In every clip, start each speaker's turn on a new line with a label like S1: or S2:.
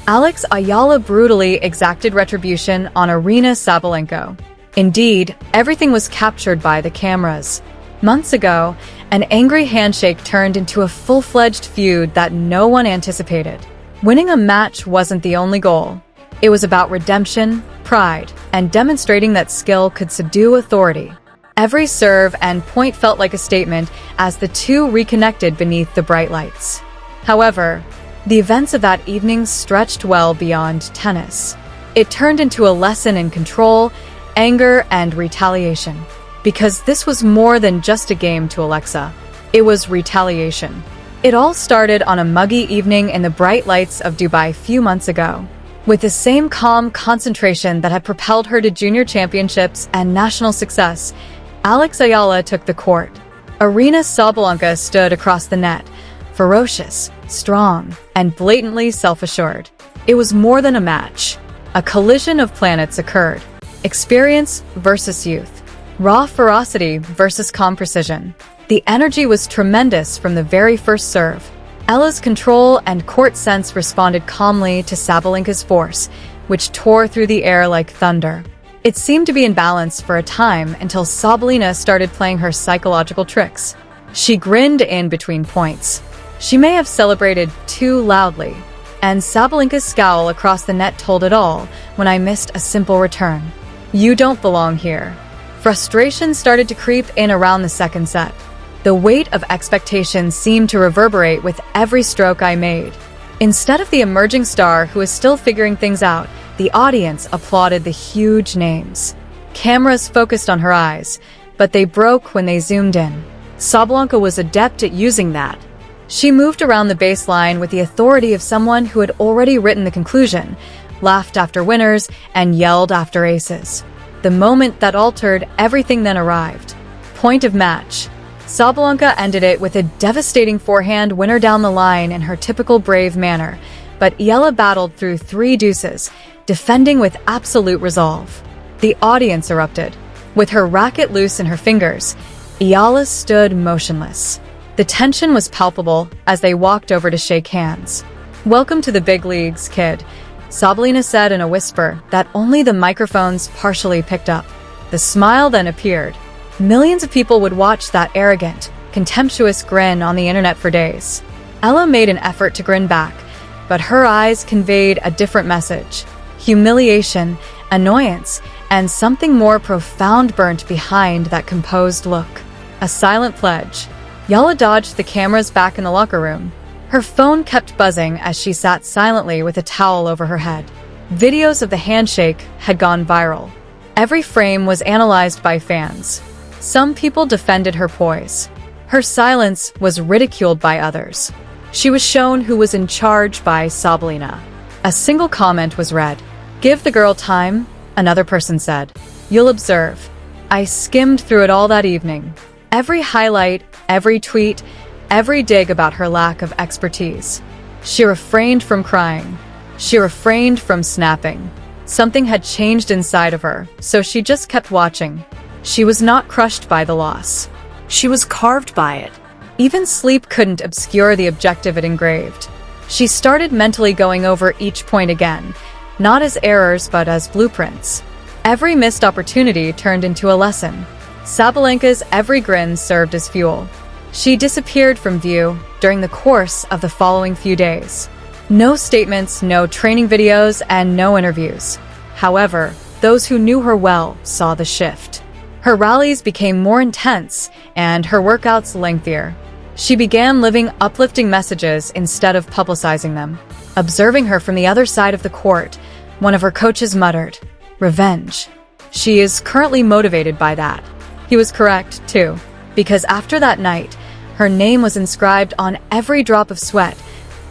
S1: Ayala brutally exacted retribution on Aryna Sabalenka. Indeed, everything was captured by the cameras. Months ago, an angry handshake turned into a full-fledged feud that no one anticipated. Winning a match wasn't the only goal. It was about redemption, pride, and demonstrating that skill could subdue authority. Every serve and point felt like a statement as the two reconnected beneath the bright lights. However, the events of that evening stretched well beyond tennis. It turned into a lesson in control, anger, and retaliation. Because this was more than just a game to Alexa. It was retaliation. It all started on a muggy evening in the bright lights of Dubai a few months ago. With the same calm concentration that had propelled her to junior championships and national success, Ayala took the court. Aryna Sabalenka stood across the net, ferocious, strong, and blatantly self-assured. It was more than a match. A collision of planets occurred. Experience versus youth. Raw ferocity versus calm precision. The energy was tremendous from the very first serve. Ella's control and court sense responded calmly to Sabalenka's force, which tore through the air like thunder. It seemed to be in balance for a time until Sabalenka started playing her psychological tricks. She grinned in between points. She may have celebrated too loudly, and Sabalenka's scowl across the net told it all when I missed a simple return. You don't belong here. Frustration started to creep in around the second set. The weight of expectations seemed to reverberate with every stroke I made. Instead of the emerging star who was still figuring things out, the audience applauded the huge names. Cameras focused on her eyes, but they broke when they zoomed in. Sabalenka was adept at using that. She moved around the baseline with the authority of someone who had already written the conclusion, laughed after winners, and yelled after aces. The moment that altered everything then arrived. Point of match. Sabalenka ended it with a devastating forehand winner down the line in her typical brave manner, but Eala battled through 3 deuces, defending with absolute resolve. The audience erupted. With her racket loose in her fingers, Eala stood motionless. The tension was palpable as they walked over to shake hands. "Welcome to the big leagues, kid," Sabalenka said in a whisper that only the microphones partially picked up. The smile then appeared. Millions of people would watch that arrogant, contemptuous grin on the internet for days. Ella made an effort to grin back, but her eyes conveyed a different message. Humiliation, annoyance, and something more profound burnt behind that composed look. A silent pledge. Eala dodged the cameras back in the locker room. Her phone kept buzzing as she sat silently with a towel over her head. Videos of the handshake had gone viral. Every frame was analyzed by fans. Some people defended her poise. Her silence was ridiculed by others. She was shown who was in charge by Sabalenka. A single comment was read. "Give the girl time," another person said. "You'll observe." I skimmed through it all that evening. Every highlight, every tweet, every dig about her lack of expertise. She refrained from crying. She refrained from snapping. Something had changed inside of her, so she just kept watching. She was not crushed by the loss. She was carved by it. Even sleep couldn't obscure the objective it engraved. She started mentally going over each point again, not as errors but as blueprints. Every missed opportunity turned into a lesson. Sabalenka's every grin served as fuel. She disappeared from view during the course of the following few days. No statements, no training videos, and no interviews. However, those who knew her well saw the shift. Her rallies became more intense, and her workouts lengthier. She began living uplifting messages instead of publicizing them. Observing her from the other side of the court, one of her coaches muttered, "Revenge." She is currently motivated by that. He was correct, too, because after that night, her name was inscribed on every drop of sweat,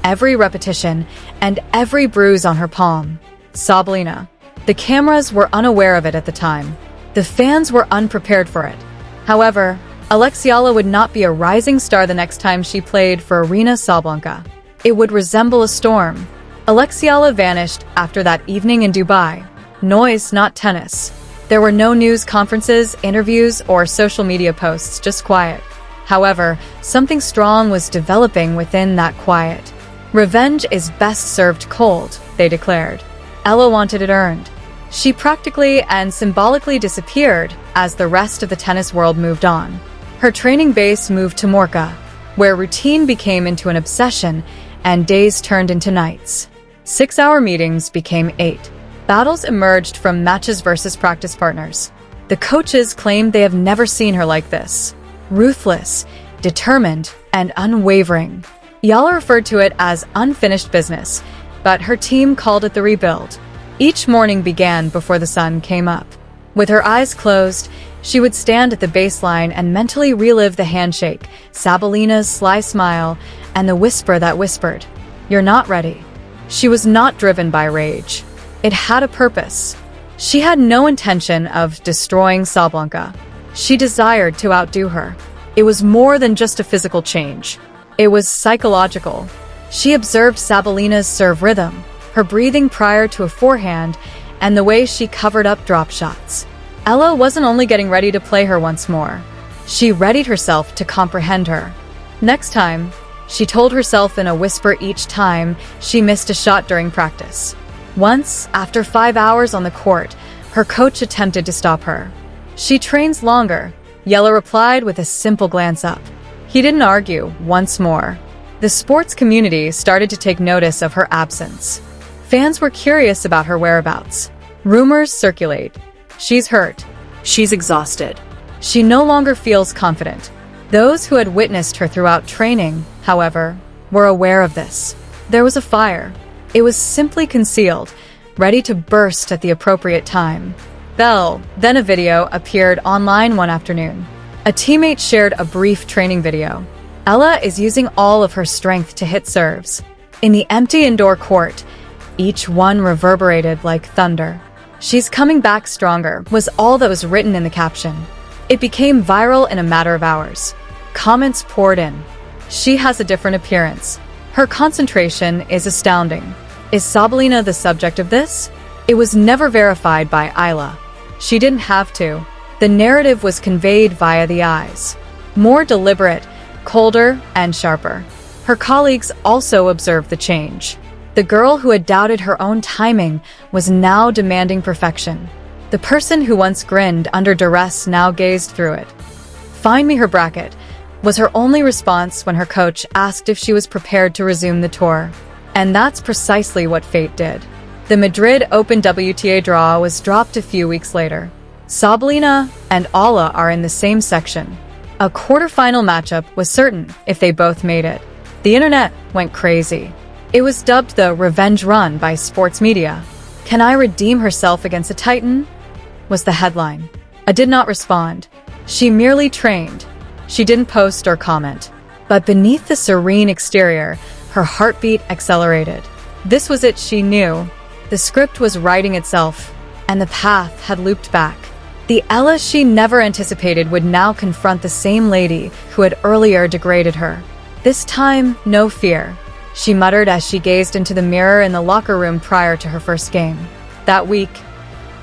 S1: every repetition, and every bruise on her palm. Sabalenka. The cameras were unaware of it at the time. The fans were unprepared for it. However, Alexandra would not be a rising star the next time she played for Aryna Sabalenka. It would resemble a storm. Alexandra vanished after that evening in Dubai. Noise, not tennis. There were no news conferences, interviews, or social media posts, just quiet. However, something strong was developing within that quiet. Revenge is best served cold. they declared. Eala wanted it earned. She practically and symbolically disappeared as the rest of the tennis world moved on. Her training base moved to Morca, where routine became into an obsession and days turned into nights. 6-hour meetings became 8. Battles emerged from matches versus practice partners. The coaches claimed they have never seen her like this. Ruthless, determined, and unwavering. Eala referred to it as unfinished business, but her team called it the rebuild. Each morning began before the sun came up. With her eyes closed, she would stand at the baseline and mentally relive the handshake, Sabalenka's sly smile, and the whisper that whispered, "You're not ready." She was not driven by rage. It had a purpose. She had no intention of destroying Sabalenka. She desired to outdo her. It was more than just a physical change. It was psychological. She observed Sabalenka's serve rhythm, her breathing prior to a forehand, and the way she covered up drop shots. Eala wasn't only getting ready to play her once more. She readied herself to comprehend her. Next time, she told herself in a whisper each time she missed a shot during practice. Once, after 5 hours on the court, her coach attempted to stop her. "She trains longer," Eala replied with a simple glance up. He didn't argue once more. The sports community started to take notice of her absence. Fans were curious about her whereabouts. Rumors circulate. She's hurt. She's exhausted. She no longer feels confident. Those who had witnessed her throughout training, however, were aware of this. There was a fire. It was simply concealed, ready to burst at the appropriate time. Then a video appeared online one afternoon. A teammate shared a brief training video. Eala is using all of her strength to hit serves. In the empty indoor court, each one reverberated like thunder. "She's coming back stronger," was all that was written in the caption. It became viral in a matter of hours. Comments poured in. "She has a different appearance. Her concentration is astounding. Is Sabalenka the subject of this?" It was never verified by Eala. She didn't have to. The narrative was conveyed via the eyes. More deliberate, colder, and sharper. Her colleagues also observed the change. The girl who had doubted her own timing was now demanding perfection. The person who once grinned under duress now gazed through it. "Find me her bracket," was her only response when her coach asked if she was prepared to resume the tour. And that's precisely what fate did. The Madrid Open WTA draw was dropped a few weeks later. Sabalenka and Eala are in the same section. A quarterfinal matchup was certain if they both made it. The internet went crazy. It was dubbed the revenge run by sports media. "Can I redeem herself against a Titan?" was the headline. I did not respond. She merely trained. She didn't post or comment. But beneath the serene exterior, her heartbeat accelerated. This was it, she knew. The script was writing itself, and the path had looped back. The Eala she never anticipated would now confront the same lady who had earlier degraded her. This time, no fear, she muttered as she gazed into the mirror in the locker room prior to her first game. That week,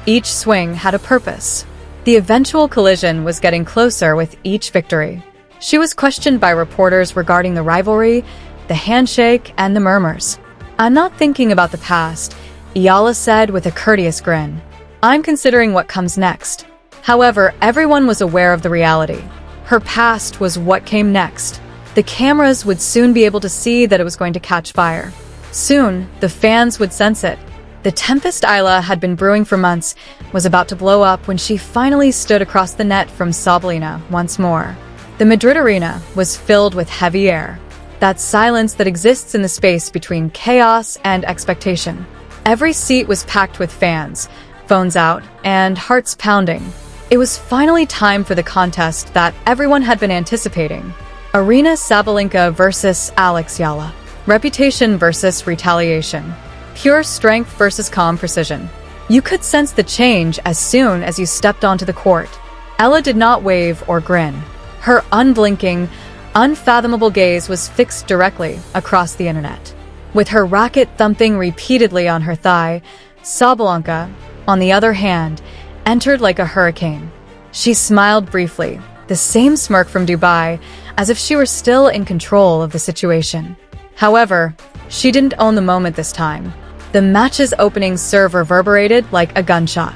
S1: each swing had a purpose. The eventual collision was getting closer with each victory. She was questioned by reporters regarding the rivalry, the handshake, and the murmurs. "I'm not thinking about the past," Eala said with a courteous grin. "I'm considering what comes next." However, everyone was aware of the reality. Her past was what came next. The cameras would soon be able to see that it was going to catch fire. Soon, the fans would sense it. The tempest Eala had been brewing for months was about to blow up when she finally stood across the net from Sabalenka once more. The Madrid arena was filled with heavy air. That silence that exists in the space between chaos and expectation. Every seat was packed with fans, phones out, and hearts pounding. It was finally time for the contest that everyone had been anticipating. Aryna Sabalenka versus Alexandra. Reputation versus retaliation. Pure strength versus calm precision. You could sense the change as soon as you stepped onto the court. Eala did not wave or grin. Her unblinking, unfathomable gaze was fixed directly across the internet. With her racket thumping repeatedly on her thigh, Sabalenka, on the other hand, entered like a hurricane. She smiled briefly, the same smirk from Dubai, as if she were still in control of the situation. However, she didn't own the moment this time. The match's opening serve reverberated like a gunshot.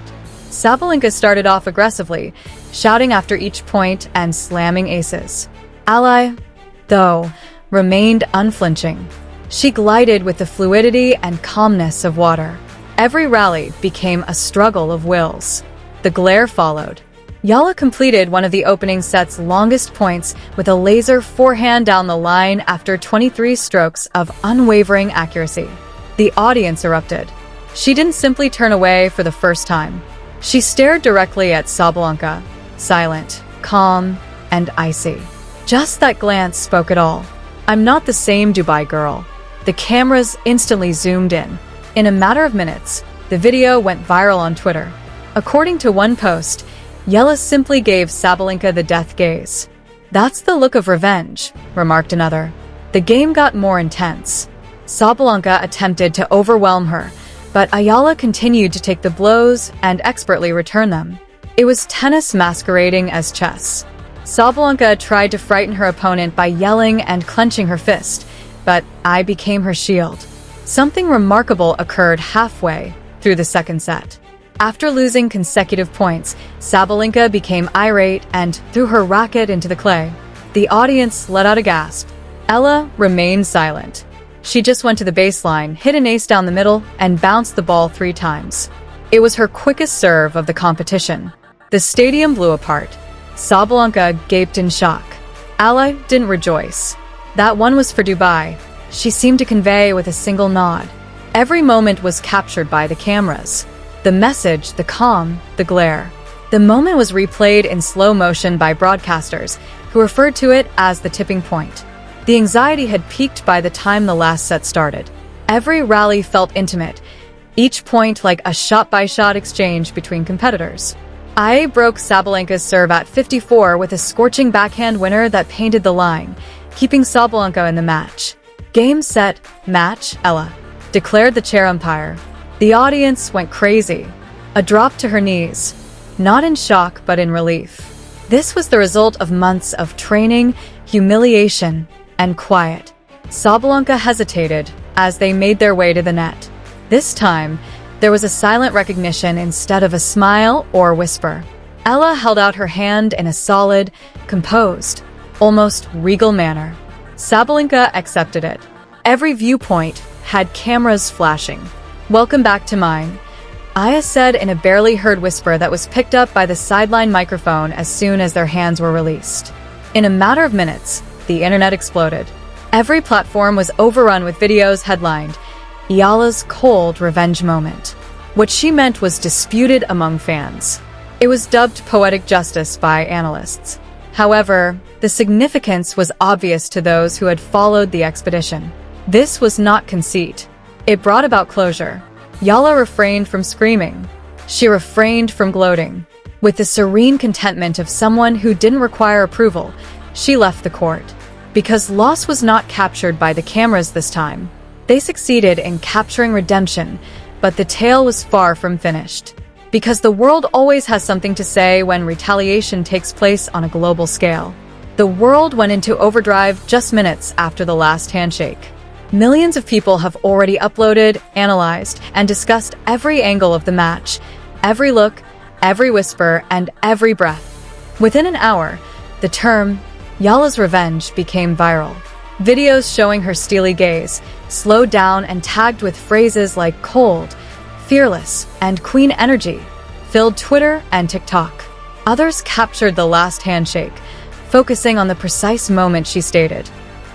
S1: Sabalenka started off aggressively, shouting after each point and slamming aces. Ally, though, remained unflinching. She glided with the fluidity and calmness of water. Every rally became a struggle of wills. The glare followed. Eala completed one of the opening set's longest points with a laser forehand down the line after 23 strokes of unwavering accuracy. The audience erupted. She didn't simply turn away for the first time. She stared directly at Sabalenka, silent, calm, and icy. Just that glance spoke it all. "I'm not the same Dubai girl." The cameras instantly zoomed in. In a matter of minutes, the video went viral on Twitter. According to one post, Eala simply gave Sabalenka the death gaze. "That's the look of revenge," remarked another. The game got more intense. Sabalenka attempted to overwhelm her, but Eala continued to take the blows and expertly return them. It was tennis masquerading as chess. Sabalenka tried to frighten her opponent by yelling and clenching her fist, but I became her shield. Something remarkable occurred halfway through the second set. After losing consecutive points, Sabalenka became irate and threw her racket into the clay. The audience let out a gasp. Eala remained silent. She just went to the baseline, hit an ace down the middle, and bounced the ball 3 times. It was her quickest serve of the competition. The stadium blew apart. Sabalenka gaped in shock. Ally didn't rejoice. That one was for Dubai, she seemed to convey with a single nod. Every moment was captured by the cameras. The message, the calm, the glare. The moment was replayed in slow motion by broadcasters, who referred to it as the tipping point. The anxiety had peaked by the time the last set started. Every rally felt intimate, each point like a shot-by-shot exchange between competitors. I broke Sabalenka's serve at 54 with a scorching backhand winner that painted the line, keeping Sabalenka in the match. "Game, set, match, Eala," declared the chair umpire. The audience went crazy. A drop to her knees, not in shock but in relief. This was the result of months of training, humiliation, and quiet. Sabalenka hesitated as they made their way to the net. This time, there was a silent recognition instead of a smile or whisper. Eala held out her hand in a solid, composed, almost regal manner. Sabalenka accepted it. Every viewpoint had cameras flashing. "Welcome back to mine," Aya said in a barely heard whisper that was picked up by the sideline microphone as soon as their hands were released. In a matter of minutes, the internet exploded. Every platform was overrun with videos headlined, "Eala's cold revenge moment." What she meant was disputed among fans. It was dubbed poetic justice by analysts. However, the significance was obvious to those who had followed the expedition. This was not conceit. It brought about closure. Eala refrained from screaming. She refrained from gloating. With the serene contentment of someone who didn't require approval, she left the court. Because loss was not captured by the cameras this time. They succeeded in capturing redemption, but the tale was far from finished. Because the world always has something to say when retaliation takes place on a global scale. The world went into overdrive just minutes after the last handshake. Millions of people have already uploaded, analyzed, and discussed every angle of the match, every look, every whisper, and every breath. Within an hour, the term Eala's revenge became viral. Videos showing her steely gaze, slowed down and tagged with phrases like cold, fearless, and queen energy, filled Twitter and TikTok. Others captured the last handshake, focusing on the precise moment she stated,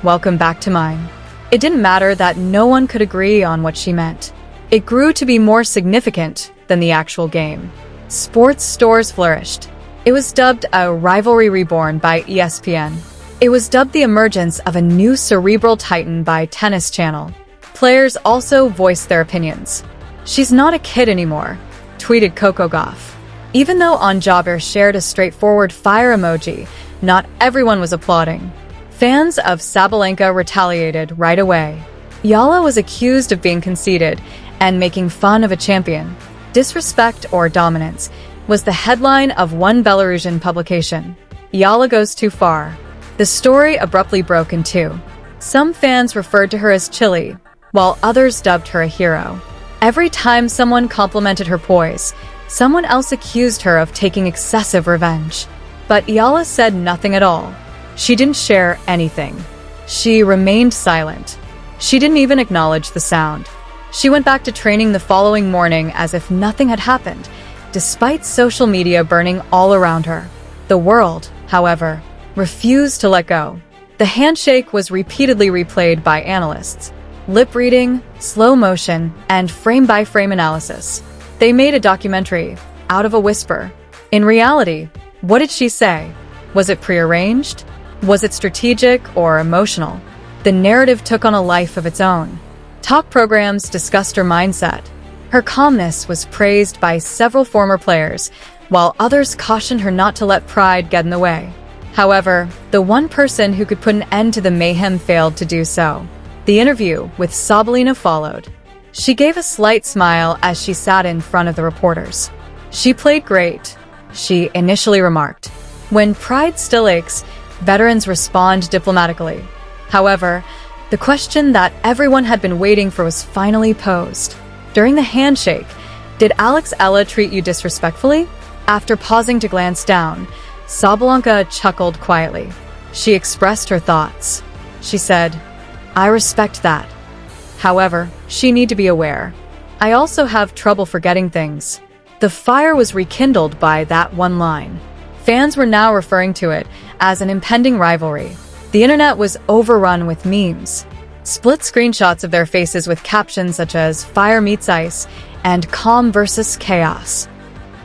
S1: "Welcome back to mine." It didn't matter that no one could agree on what she meant. It grew to be more significant than the actual game. Sports stores flourished. It was dubbed a rivalry reborn by ESPN. It was dubbed the emergence of a new cerebral titan by Tennis Channel. Players also voiced their opinions. "She's not a kid anymore," tweeted Coco Gauff. Even though Anjabir shared a straightforward fire emoji, not everyone was applauding. Fans of Sabalenka retaliated right away. Eala was accused of being conceited and making fun of a champion. Disrespect or dominance was the headline of one Belarusian publication. Eala goes too far. The story abruptly broke in two. Some fans referred to her as chilly, while others dubbed her a hero. Every time someone complimented her poise, someone else accused her of taking excessive revenge. But Eala said nothing at all. She didn't share anything. She remained silent. She didn't even acknowledge the sound. She went back to training the following morning as if nothing had happened, despite social media burning all around her. The world, however, refused to let go. The handshake was repeatedly replayed by analysts. Lip reading, slow motion, and frame-by-frame analysis. They made a documentary out of a whisper. In reality, what did she say? Was it prearranged? Was it strategic or emotional? The narrative took on a life of its own. Talk programs discussed her mindset. Her calmness was praised by several former players, while others cautioned her not to let pride get in the way. However, the one person who could put an end to the mayhem failed to do so. The interview with Sabalenka followed. She gave a slight smile as she sat in front of the reporters. "She played great," she initially remarked. When pride still aches, veterans respond diplomatically. However, the question that everyone had been waiting for was finally posed. During the handshake, did Ella treat you disrespectfully? After pausing to glance down, Sabalenka chuckled quietly. She expressed her thoughts. She said, "I respect that. However, she need to be aware. I also have trouble forgetting things." The fire was rekindled by that one line. Fans were now referring to it as an impending rivalry. The internet was overrun with memes. Split screenshots of their faces with captions such as "Fire meets ice" and "Calm versus chaos."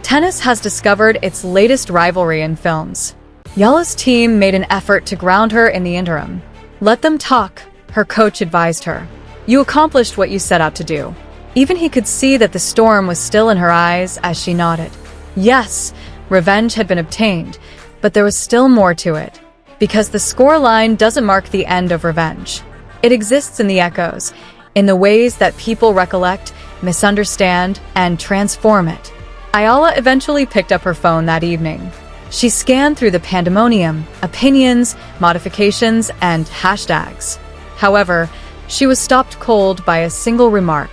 S1: Tennis has discovered its latest rivalry in films. Eala's team made an effort to ground her in the interim. "Let them talk," her coach advised her. "You accomplished what you set out to do." Even he could see that the storm was still in her eyes as she nodded. Yes, revenge had been obtained, but there was still more to it. Because the scoreline doesn't mark the end of revenge. It exists in the echoes, in the ways that people recollect, misunderstand, and transform it. Eala eventually picked up her phone that evening. She scanned through the pandemonium, opinions, modifications, and hashtags. However, she was stopped cold by a single remark.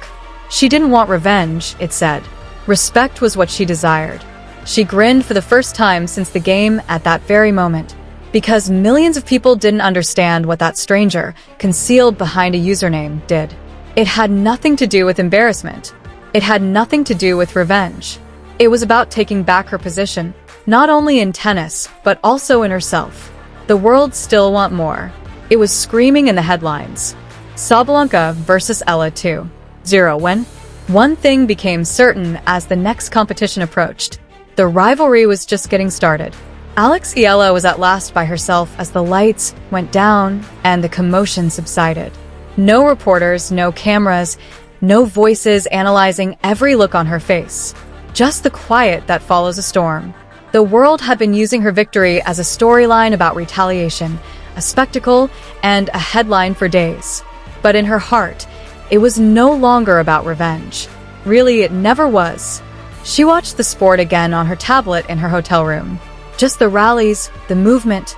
S1: She didn't want revenge, it said. Respect was what she desired. She grinned for the first time since the game at that very moment, because millions of people didn't understand what that stranger, concealed behind a username, did. It had nothing to do with embarrassment. It had nothing to do with revenge. It was about taking back her position, not only in tennis, but also in herself. The world still want more. It was screaming in the headlines. Sabalenka versus Eala 2-0 when? One thing became certain as the next competition approached. The rivalry was just getting started. Eala was at last by herself as the lights went down and the commotion subsided. No reporters, no cameras, no voices analyzing every look on her face. Just the quiet that follows a storm. The world had been using her victory as a storyline about retaliation, a spectacle, and a headline for days. But in her heart, it was no longer about revenge. Really, it never was. She watched the sport again on her tablet in her hotel room. Just the rallies, the movement,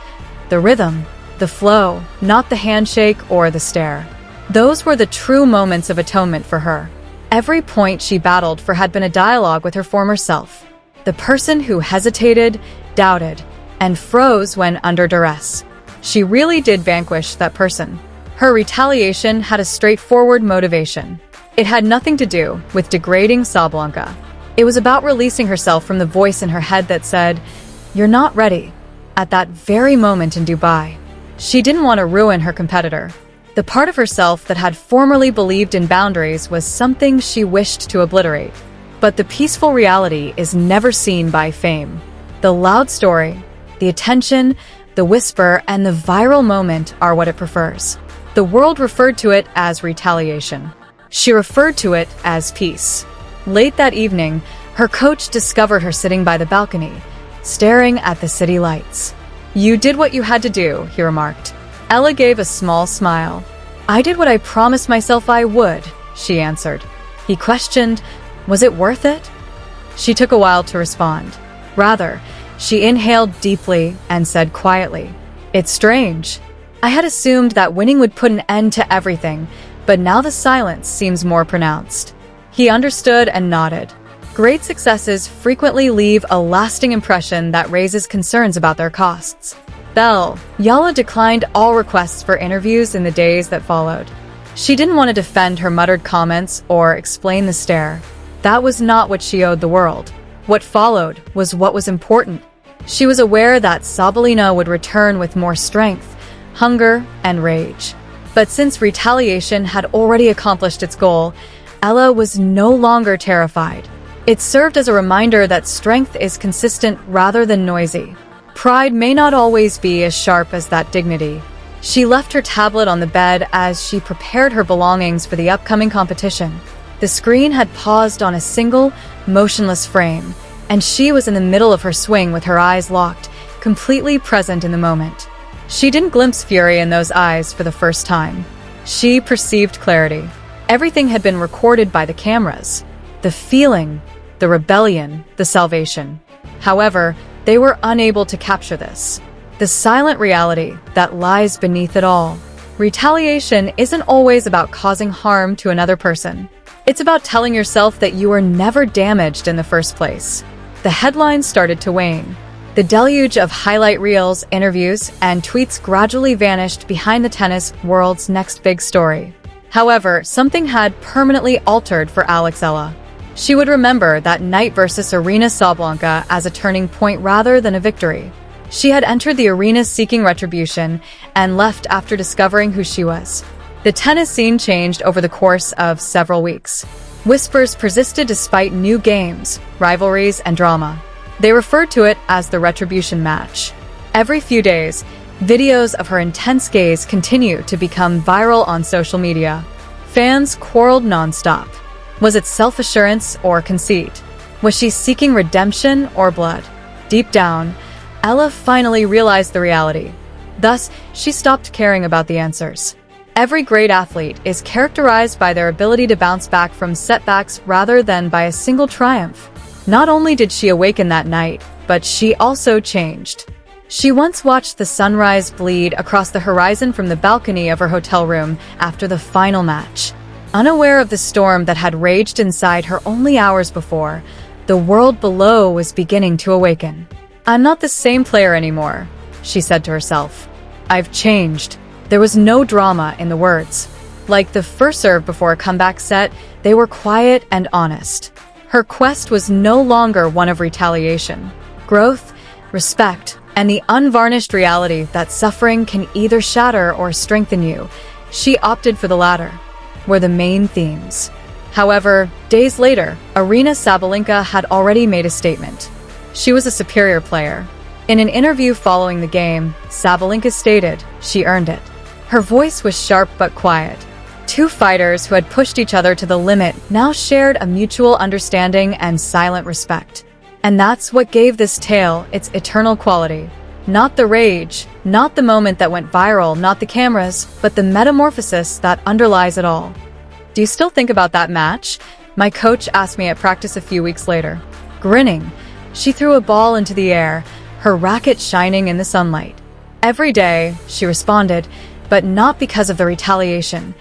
S1: the rhythm, the flow, not the handshake or the stare. Those were the true moments of atonement for her. Every point she battled for had been a dialogue with her former self. The person who hesitated, doubted, and froze when under duress. She really did vanquish that person. Her retaliation had a straightforward motivation. It had nothing to do with degrading Sabalenka. It was about releasing herself from the voice in her head that said, "You're not ready." At that very moment in Dubai, she didn't want to ruin her competitor. The part of herself that had formerly believed in boundaries was something she wished to obliterate. But the peaceful reality is never seen by fame. The loud story, the attention, the whisper, and the viral moment are what it prefers. The world referred to it as retaliation. She referred to it as peace. Late that evening, her coach discovered her sitting by the balcony, staring at the city lights. "You did what you had to do," he remarked. Eala gave a small smile. "I did what I promised myself I would," she answered. He questioned, "Was it worth it?" She took a while to respond. Rather, she inhaled deeply and said quietly, "It's strange. I had assumed that winning would put an end to everything, but now the silence seems more pronounced." He understood and nodded. Great successes frequently leave a lasting impression that raises concerns about their costs. Eala declined all requests for interviews in the days that followed. She didn't want to defend her muttered comments or explain the stare. That was not what she owed the world. What followed was what was important. She was aware that Sabalenka would return with more strength, hunger, and rage. But since retaliation had already accomplished its goal, Eala was no longer terrified. It served as a reminder that strength is consistent rather than noisy. Pride may not always be as sharp as that dignity. She left her tablet on the bed as she prepared her belongings for the upcoming competition. The screen had paused on a single, motionless frame, and she was in the middle of her swing with her eyes locked, completely present in the moment. She didn't glimpse fury in those eyes for the first time. She perceived clarity. Everything had been recorded by the cameras. The feeling, the rebellion, the salvation. However, they were unable to capture this. The silent reality that lies beneath it all. Retaliation isn't always about causing harm to another person. It's about telling yourself that you were never damaged in the first place. The headlines started to wane. The deluge of highlight reels, interviews, and tweets gradually vanished behind the tennis world's next big story. However, something had permanently altered for Alexandra. She would remember that night versus Aryna Sabalenka as a turning point rather than a victory. She had entered the arena seeking retribution and left after discovering who she was. The tennis scene changed over the course of several weeks. Whispers persisted despite new games, rivalries, and drama. They referred to it as the retribution match. Every few days, videos of her intense gaze continued to become viral on social media. Fans quarreled nonstop. Was it self-assurance or conceit? Was she seeking redemption or blood? Deep down, Eala finally realized the reality. Thus, she stopped caring about the answers. Every great athlete is characterized by their ability to bounce back from setbacks rather than by a single triumph. Not only did she awaken that night, but she also changed. She once watched the sunrise bleed across the horizon from the balcony of her hotel room after the final match. Unaware of the storm that had raged inside her only hours before, the world below was beginning to awaken. "I'm not the same player anymore," she said to herself. "I've changed." There was no drama in the words. Like the first serve before a comeback set, they were quiet and honest. Her quest was no longer one of retaliation. Growth, respect, and the unvarnished reality that suffering can either shatter or strengthen you, she opted for the latter, were the main themes. However, days later, Aryna Sabalenka had already made a statement. She was a superior player. In an interview following the game, Sabalenka stated she earned it. Her voice was sharp but quiet. Two fighters who had pushed each other to the limit now shared a mutual understanding and silent respect. And that's what gave this tale its eternal quality. Not the rage, not the moment that went viral, not the cameras, but the metamorphosis that underlies it all. "Do you still think about that match?" my coach asked me at practice a few weeks later. Grinning, she threw a ball into the air, her racket shining in the sunlight. "Every day," she responded, but not because of the retaliation,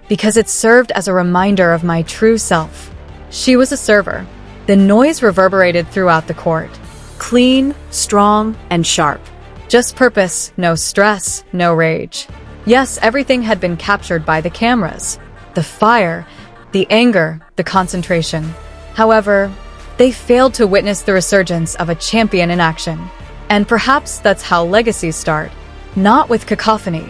S1: because it served as a reminder of my true self. She was a server. The noise reverberated throughout the court. Clean, strong, and sharp. Just purpose, no stress, no rage. Yes, everything had been captured by the cameras. The fire, the anger, the concentration. However, they failed to witness the resurgence of a champion in action. And perhaps that's how legacies start. Not with cacophony,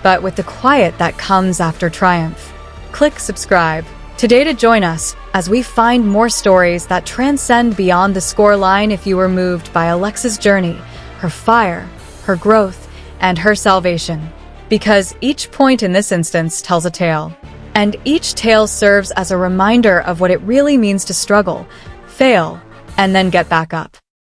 S1: but with the quiet that comes after triumph. Click subscribe today to join us as we find more stories that transcend beyond the scoreline. If you were moved by Alexa's journey, her fire, her growth, and her salvation. Because each point in this instance tells a tale. And each tale serves as a reminder of what it really means to struggle, fail, and then get back up.